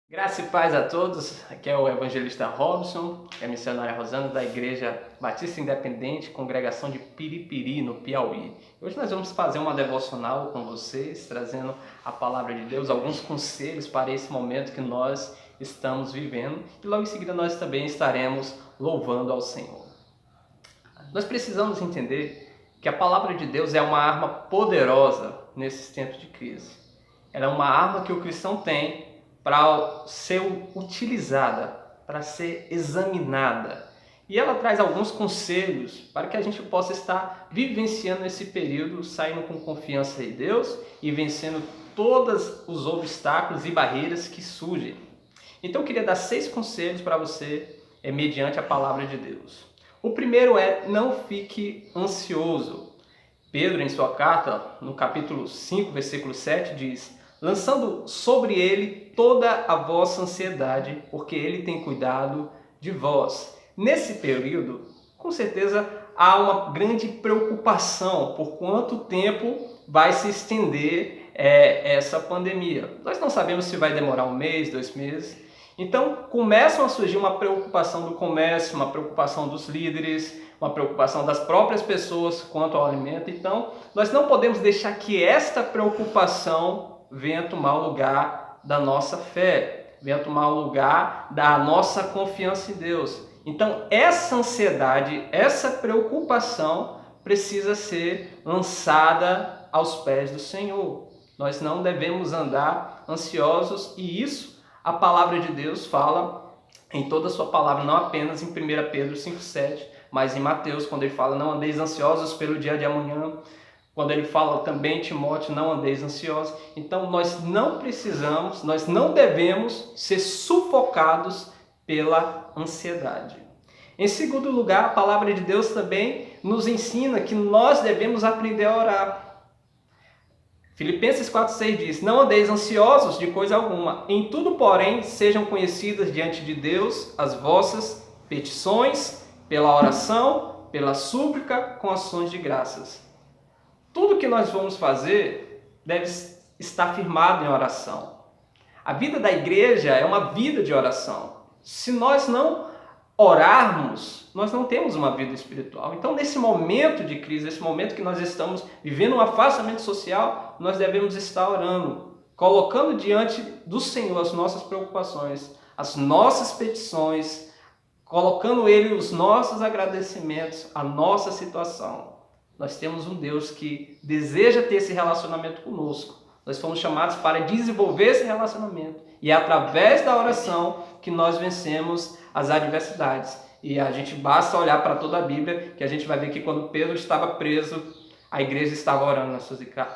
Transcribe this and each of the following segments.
Graça e paz a todos, aqui é o evangelista Robson, é a missionária Rosana da Igreja Batista Independente, congregação de Piripiri, no Piauí. Hoje nós vamos fazer uma devocional com vocês, trazendo a palavra de Deus, alguns conselhos para esse momento que nós estamos vivendo e logo em seguida nós também estaremos louvando ao Senhor. Nós precisamos entender que a palavra de Deus é uma arma poderosa nesses tempos de crise. Ela é uma arma que o cristão tem para ser utilizada, para ser examinada. E ela traz alguns conselhos para que a gente possa estar vivenciando esse período, saindo com confiança em Deus e vencendo todos os obstáculos e barreiras que surgem. Então eu queria dar 6 conselhos para você, mediante a palavra de Deus. O primeiro é: não fique ansioso. Pedro, em sua carta, no capítulo 5, versículo 7, diz: lançando sobre ele toda a vossa ansiedade, porque ele tem cuidado de vós. Nesse período, com certeza, há uma grande preocupação por quanto tempo vai se estender essa pandemia. Nós não sabemos se vai demorar 1 mês, 2 meses. Então, começam a surgir uma preocupação do comércio, uma preocupação dos líderes, uma preocupação das próprias pessoas quanto ao alimento. Então, nós não podemos deixar que esta preocupação venha tomar o lugar da nossa fé, venha tomar o lugar da nossa confiança em Deus. Então, essa ansiedade, essa preocupação precisa ser lançada aos pés do Senhor. Nós não devemos andar ansiosos, e isso a palavra de Deus fala em toda a sua palavra, não apenas em 1 Pedro 5,7, mas em Mateus, quando ele fala: não andeis ansiosos pelo dia de amanhã. Quando ele fala também em Timóteo: não andeis ansiosos. Então nós não precisamos, nós não devemos ser sufocados pela ansiedade. Em segundo lugar, a palavra de Deus também nos ensina que nós devemos aprender a orar. Filipenses 4,6 diz: não andeis ansiosos de coisa alguma, em tudo, porém, sejam conhecidas diante de Deus as vossas petições, pela oração, pela súplica, com ações de graças. Tudo que nós vamos fazer deve estar firmado em oração. A vida da igreja é uma vida de oração. Se nós não orarmos, nós não temos uma vida espiritual. Então, nesse momento de crise, nesse momento que nós estamos vivendo um afastamento social, nós devemos estar orando, colocando diante do Senhor as nossas preocupações, as nossas petições, colocando Ele os nossos agradecimentos, a nossa situação. Nós temos um Deus que deseja ter esse relacionamento conosco. Nós fomos chamados para desenvolver esse relacionamento. E é através da oração que nós vencemos as adversidades. E a gente basta olhar para toda a Bíblia, que a gente vai ver que quando Pedro estava preso, a igreja estava orando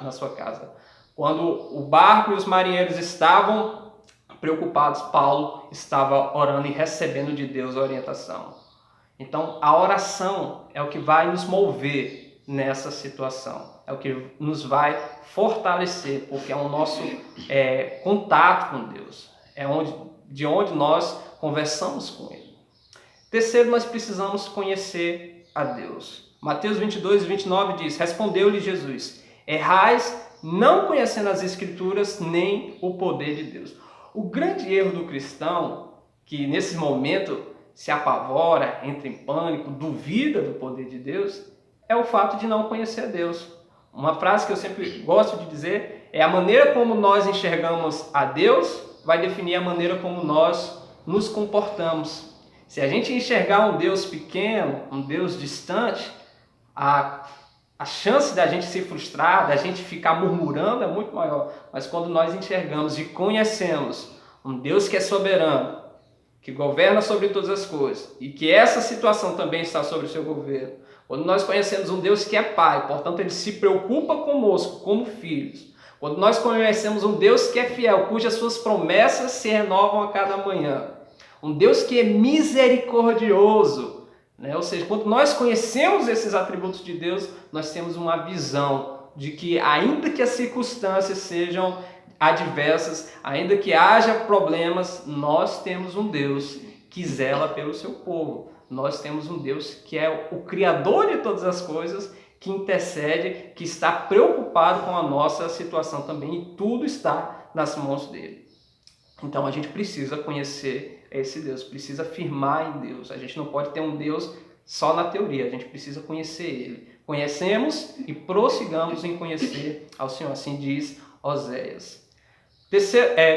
na sua casa. Quando o barco e os marinheiros estavam preocupados, Paulo estava orando e recebendo de Deus a orientação. Então, a oração é o que vai nos mover nessa situação. É o que nos vai fortalecer, porque é o nosso contato com Deus. É de onde nós conversamos com Ele. Terceiro, nós precisamos conhecer a Deus. Mateus 22, 29 diz: respondeu-lhe Jesus: errais não conhecendo as Escrituras nem o poder de Deus. O grande erro do cristão, que nesse momento se apavora, entra em pânico, duvida do poder de Deus, é o fato de não conhecer a Deus. Uma frase que eu sempre gosto de dizer é: a maneira como nós enxergamos a Deus vai definir a maneira como nós nos comportamos. Se a gente enxergar um Deus pequeno, um Deus distante, a chance da gente se frustrar, da gente ficar murmurando é muito maior. Mas quando nós enxergamos e conhecemos um Deus que é soberano, que governa sobre todas as coisas, e que essa situação também está sobre o seu governo, quando nós conhecemos um Deus que é Pai, portanto Ele se preocupa conosco como filhos, quando nós conhecemos um Deus que é fiel, cujas suas promessas se renovam a cada manhã, um Deus que é misericordioso, né? Ou seja, quando nós conhecemos esses atributos de Deus, nós temos uma visão de que, ainda que as circunstâncias sejam adversas, ainda que haja problemas, nós temos um Deus que zela pelo seu povo. Nós temos um Deus que é o Criador de todas as coisas, que intercede, que está preocupado com a nossa situação também, e tudo está nas mãos dele. Então a gente precisa conhecer esse Deus, precisa firmar em Deus. A gente não pode ter um Deus só na teoria, a gente precisa conhecer Ele. Conhecemos e prossigamos em conhecer ao Senhor, assim diz Oséias.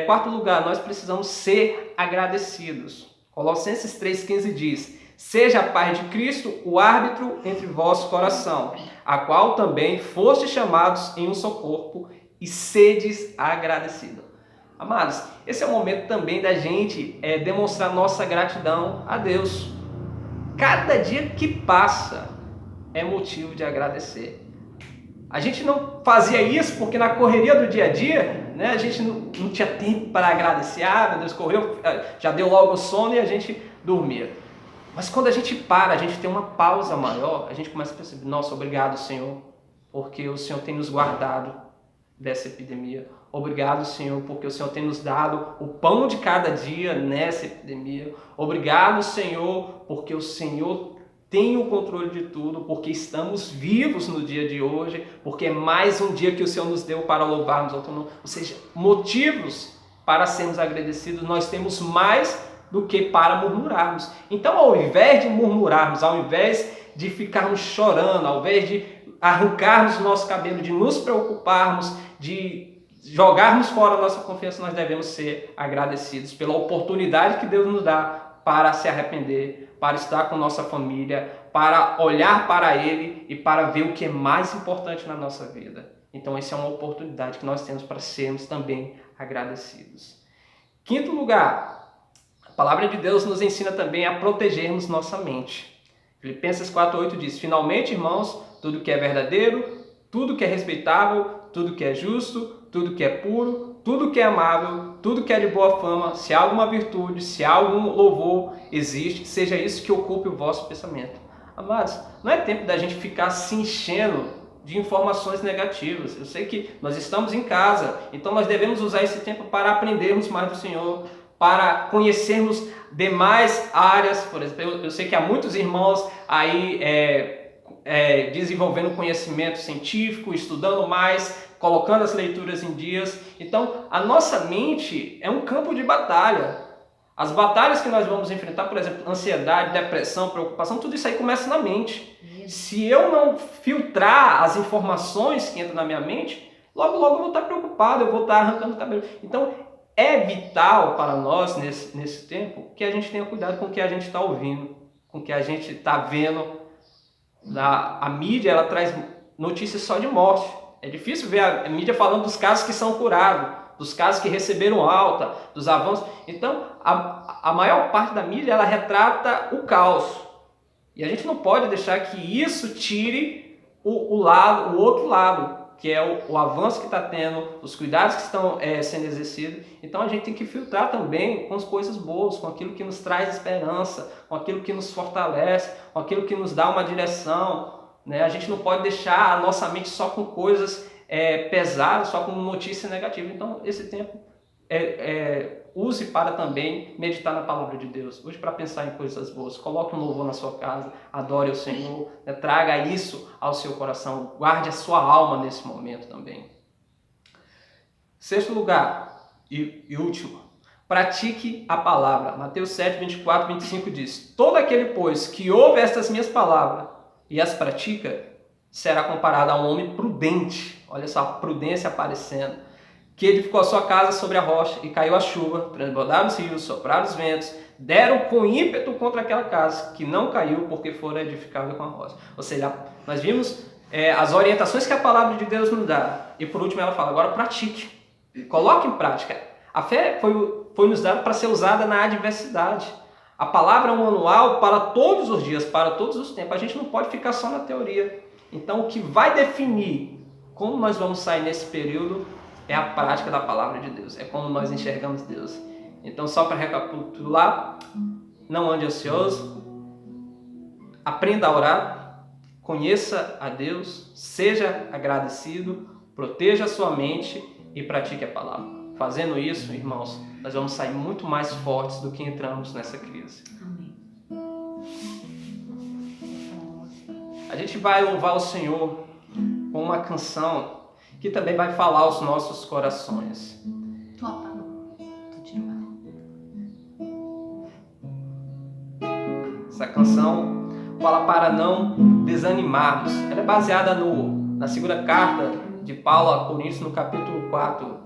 Quarto lugar, nós precisamos ser agradecidos. Colossenses 3,15 diz: seja a paz de Cristo o árbitro entre vosso coração, a qual também fostes chamados em um só corpo, e sedes agradecidos. Amados, esse é o momento também da gente demonstrar nossa gratidão a Deus. Cada dia que passa é motivo de agradecer. A gente não fazia isso porque na correria do dia a dia, né, a gente não tinha tempo para agradecer. Ah, meu Deus, correu, já deu logo o sono e a gente dormia. Mas quando a gente para, a gente tem uma pausa maior, a gente começa a perceber: nossa, obrigado, Senhor, porque o Senhor tem nos guardado dessa epidemia. Obrigado, Senhor, porque o Senhor tem nos dado o pão de cada dia nessa epidemia. Obrigado, Senhor, porque o Senhor tem o controle de tudo, porque estamos vivos no dia de hoje, porque é mais um dia que o Senhor nos deu para louvarmos outro nome. Ou seja, motivos para sermos agradecidos nós temos mais do que para murmurarmos. Então, ao invés de murmurarmos, ao invés de ficarmos chorando, ao invés de arrancarmos o nosso cabelo, de nos preocuparmos, de jogarmos fora a nossa confiança, nós devemos ser agradecidos pela oportunidade que Deus nos dá para se arrepender, para estar com nossa família, para olhar para Ele e para ver o que é mais importante na nossa vida. Então, essa é uma oportunidade que nós temos para sermos também agradecidos. Quinto lugar, a palavra de Deus nos ensina também a protegermos nossa mente. Filipenses 4,8 diz: finalmente, irmãos, tudo que é verdadeiro, tudo que é respeitável, tudo que é justo, tudo que é puro, tudo que é amável, tudo que é de boa fama, se há alguma virtude, se há algum louvor existe, seja isso que ocupe o vosso pensamento. Amados, não é tempo da gente ficar se enchendo de informações negativas. Eu sei que nós estamos em casa, então nós devemos usar esse tempo para aprendermos mais do Senhor, para conhecermos demais áreas. Por exemplo, eu sei que há muitos irmãos aí desenvolvendo conhecimento científico, estudando mais, colocando as leituras em dias. Então, a nossa mente é um campo de batalha. As batalhas que nós vamos enfrentar, por exemplo, ansiedade, depressão, preocupação, tudo isso aí começa na mente. Se eu não filtrar as informações que entram na minha mente, logo eu vou estar preocupado, eu vou estar arrancando o cabelo. Então, é vital para nós, nesse tempo, que a gente tenha cuidado com o que a gente está ouvindo, com o que a gente está vendo. A mídia, ela traz notícias só de morte. É difícil ver a mídia falando dos casos que são curados, dos casos que receberam alta, dos avanços. Então, a maior parte da mídia, ela retrata o caos. E a gente não pode deixar que isso tire o outro lado, que é o avanço que está tendo, os cuidados que estão sendo exercidos. Então, a gente tem que filtrar também com as coisas boas, com aquilo que nos traz esperança, com aquilo que nos fortalece, com aquilo que nos dá uma direção. Né? A gente não pode deixar a nossa mente só com coisas pesadas, só com notícia negativa. Então, esse tempo use para também meditar na palavra de Deus. Use para pensar em coisas boas. Coloque um louvor na sua casa, adore o Senhor, né? Traga isso ao seu coração. Guarde a sua alma nesse momento também. Sexto lugar e último, pratique a palavra. Mateus 7, 24, 25 diz: todo aquele, pois, que ouve estas minhas palavras e as pratica, será comparado a um homem prudente. Olha só a prudência aparecendo. Que edificou a sua casa sobre a rocha, e caiu a chuva, transbordaram os rios, sopraram os ventos, deram com ímpeto contra aquela casa, que não caiu porque fora edificada com a rocha. Ou seja, nós vimos as orientações que a palavra de Deus nos dá. E por último ela fala: agora pratique, coloque em prática. A fé foi nos dada para ser usada na adversidade. A palavra é um manual para todos os dias, para todos os tempos. A gente não pode ficar só na teoria. Então, o que vai definir como nós vamos sair nesse período é a prática da palavra de Deus. É como nós enxergamos Deus. Então, só para recapitular, não ande ansioso, aprenda a orar, conheça a Deus, seja agradecido, proteja a sua mente e pratique a palavra. Fazendo isso, irmãos, nós vamos sair muito mais fortes do que entramos nessa crise. Amém. A gente vai louvar o Senhor com uma canção que também vai falar aos nossos corações. Tu apagou. Tu tirou. Essa canção fala para não desanimarmos. Ela é baseada na segunda carta de Paulo a Coríntios, no capítulo 4.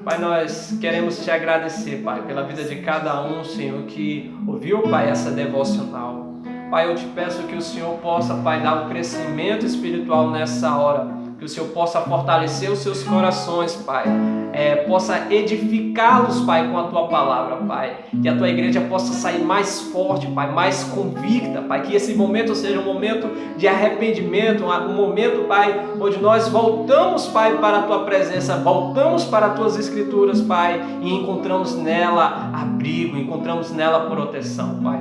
Pai, nós queremos te agradecer, Pai, pela vida de cada um, Senhor, que ouviu, Pai, essa devocional. Pai, eu te peço que o Senhor possa, Pai, dar um crescimento espiritual nessa hora, que o Senhor possa fortalecer os seus corações, Pai, possa edificá-los, Pai, com a Tua palavra, Pai, que a Tua igreja possa sair mais forte, Pai, mais convicta, Pai, que esse momento seja um momento de arrependimento, um momento, Pai, onde nós voltamos, Pai, para a Tua presença, voltamos para as Tuas Escrituras, Pai, e encontramos nela abrigo, encontramos nela proteção, Pai.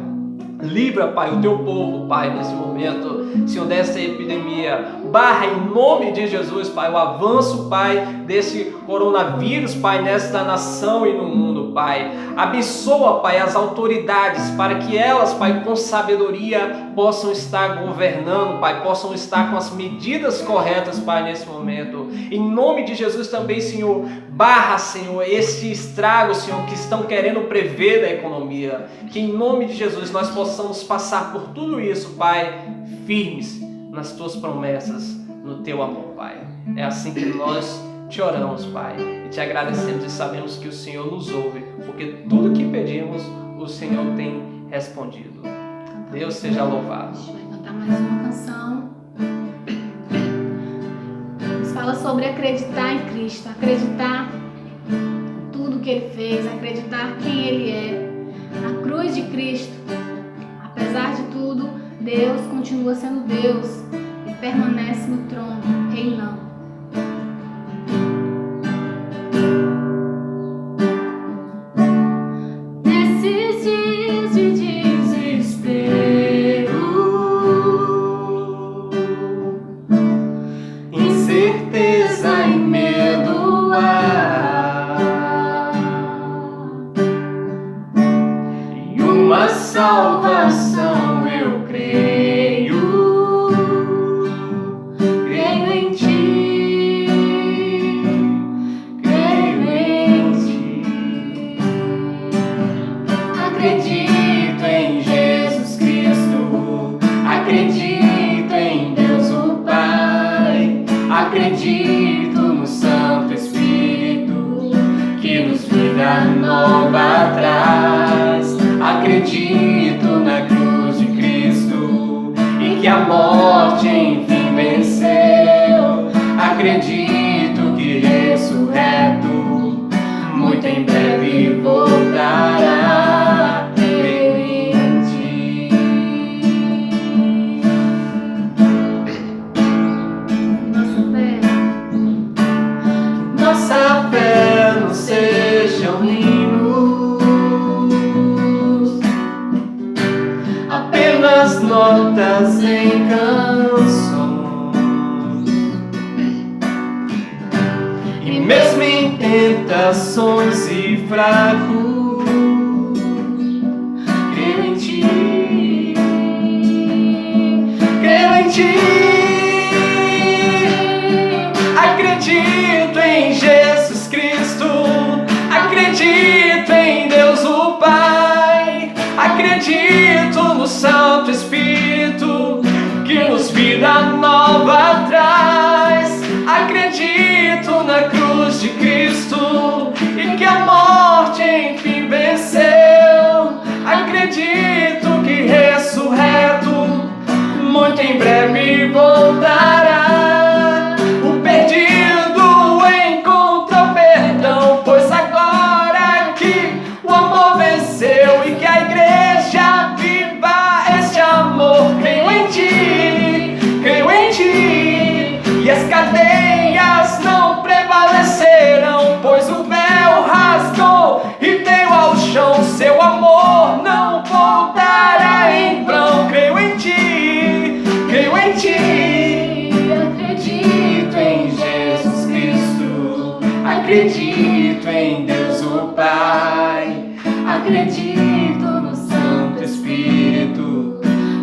Livra, Pai, o Teu povo, Pai, nesse momento, Senhor, dessa epidemia. Barra em nome de Jesus, Pai, o avanço, Pai, desse coronavírus, Pai, nesta nação e no mundo, Pai. Abençoa, Pai, as autoridades para que elas, Pai, com sabedoria possam estar governando, Pai, possam estar com as medidas corretas, Pai, nesse momento. Em nome de Jesus também, Senhor, barra, Senhor, esse estrago, Senhor, que estão querendo prever da economia. Que em nome de Jesus nós possamos passar por tudo isso, Pai, firmes nas Tuas promessas, no Teu amor, Pai. É assim que nós te oramos, Pai, e te agradecemos e sabemos que o Senhor nos ouve, porque tudo que pedimos, o Senhor tem respondido. Deus seja louvado. A gente vai cantar mais uma canção. Nos fala sobre acreditar em Cristo, acreditar em tudo que Ele fez, acreditar quem Ele é. Na cruz de Cristo, apesar de tudo, Deus continua sendo Deus e permanece no trono, reinando. Nesses dias de desespero, Incerteza e medo há, e uma salvação eu creio, creio em Ti, creio em Ti. Acredito em Jesus Cristo, acredito em Deus o Pai, acredito no Santo Espírito que nos vida nova traz. Acredito na cruz de Cristo e que a morte enfim venceu. Acredito que ressurreto muito em breve voltará. Creio em Ti. Nossa fé não sejam hinos, apenas notas em canções, e mesmo em tentações e fracos, creio em Ti, creio em Ti. Acredito em Jesus Cristo, acredito em Deus o Pai, acredito no Santo Espírito que nos vida nova traz. Acredito na cruz de Cristo e que a morte enfim venceu. Acredito que ressurreto muito em breve voltará. O perdido encontra o perdão, pois agora que o amor venceu e que a igreja viva este amor. Creio em Ti, creio em Ti, e as cadeias não prevalecerão, pois o véu rasgou e veio ao chão. Seu amor não voltará em vão. Creio em Ti, creio em Ti. Acredito em Jesus Cristo, acredito em Deus o Pai, acredito no Santo Espírito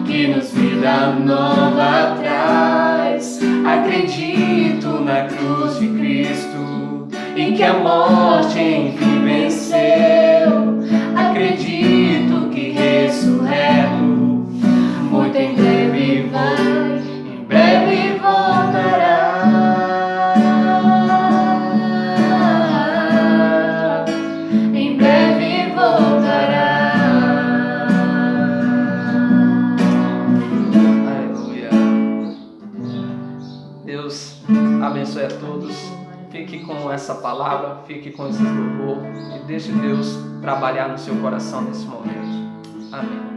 que nos vida nova traz. Acredito na cruz de Cristo e que a morte enfim venceu. Acredito que ressurreto muito em breve voltará. Em breve voltará. Aleluia. Deus abençoe a todos. Fique com essa palavra, fique com esse louvor e deixe Deus trabalhar no seu coração nesse momento. Amém.